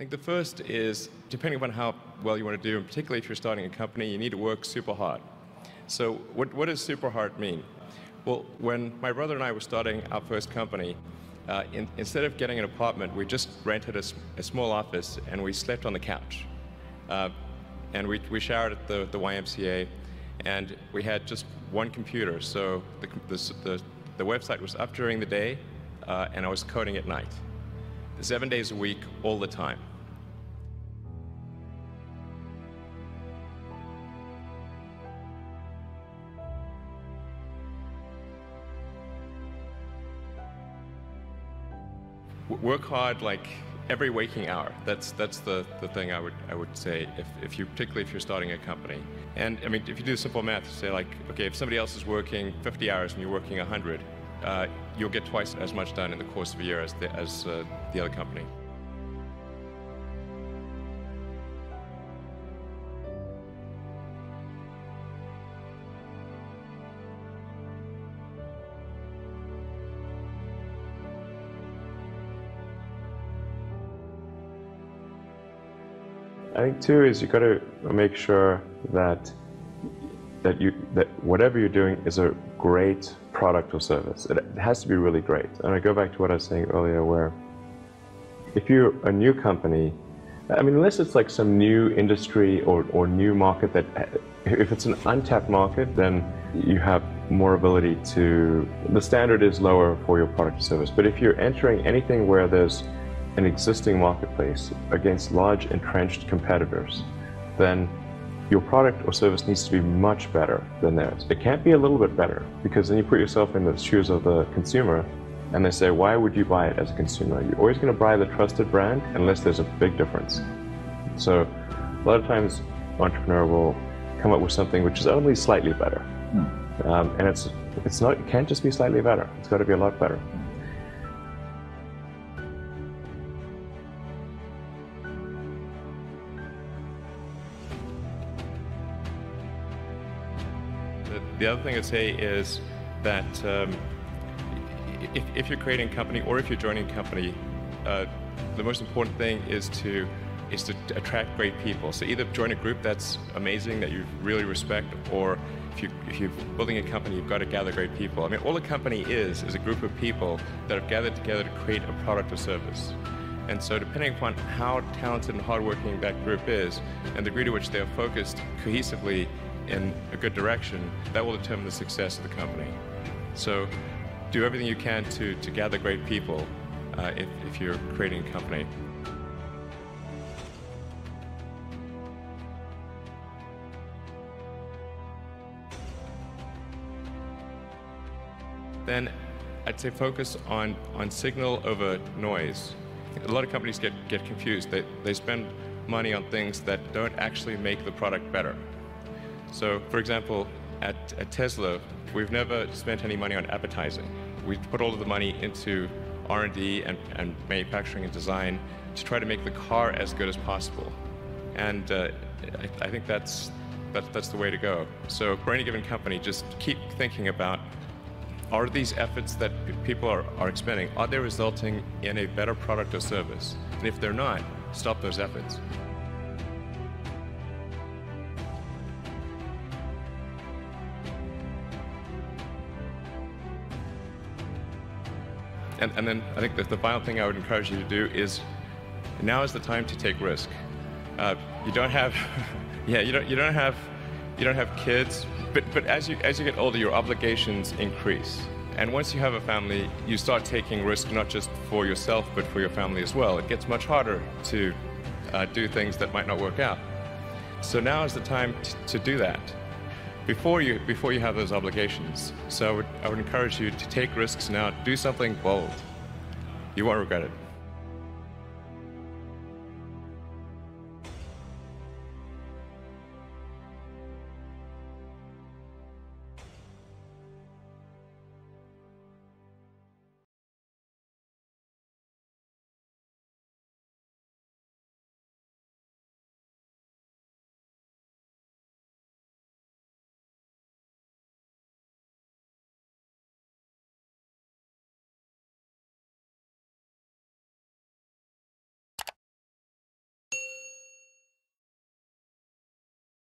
think the first is, depending upon how well you want to do, and particularly if you're starting a company, you need to work super hard. So what does super hard mean? Well, when my brother and I were starting our first company, instead of getting an apartment, we just rented a small office and we slept on the couch. And we showered at the YMCA, and we had just one computer. So the website was up during the day, and I was coding at night. 7 days a week, all the time. Work hard like every waking hour. That's the thing I would say, particularly if you're starting a company. And I mean, if you do simple math, say like, okay, if somebody else is working 50 hours and you're working 100, you'll get twice as much done in the course of a year as the other company. I think too is you got to make sure that whatever you're doing is a great product or service. It has to be really great. And I go back to what I was saying earlier, where if you're a new company, I mean, unless it's like some new industry or new market that, if it's an untapped market, then you have more ability to, the standard is lower for your product or service. But if you're entering anything where there's an existing marketplace against large entrenched competitors, then your product or service needs to be much better than theirs. It can't be a little bit better, because then you put yourself in the shoes of the consumer and they say, why would you buy it as a consumer? You're always going to buy the trusted brand unless there's a big difference. So a lot of times entrepreneur will come up with something which is only slightly better. And it can't just be slightly better. It's got to be a lot better. The other thing I'd say is that if you're creating a company or if you're joining a company, the most important thing is to attract great people. So either join a group that's amazing, that you really respect, or if you're building a company, you've got to gather great people. I mean, all a company is a group of people that have gathered together to create a product or service. And so depending upon how talented and hardworking that group is, and the degree to which they are focused cohesively in a good direction, that will determine the success of the company. So do everything you can to gather great people if you're creating a company. Then I'd say focus on signal over noise. A lot of companies get confused. They spend money on things that don't actually make the product better. So, for example, at Tesla, we've never spent any money on advertising. We put all of the money into R&D and manufacturing and design to try to make the car as good as possible. And I think that's the way to go. So for any given company, just keep thinking about, are these efforts that people are expending, are they resulting in a better product or service? And if they're not, stop those efforts. And then I think that the final thing I would encourage you to do is, now is the time to take risk. You don't have, you don't have kids, but as you get older, your obligations increase. And once you have a family, you start taking risk not just for yourself, but for your family as well. It gets much harder to do things that might not work out. So now is the time to do that, before you have those obligations. So I would encourage you to take risks now. Do something bold. You won't regret it.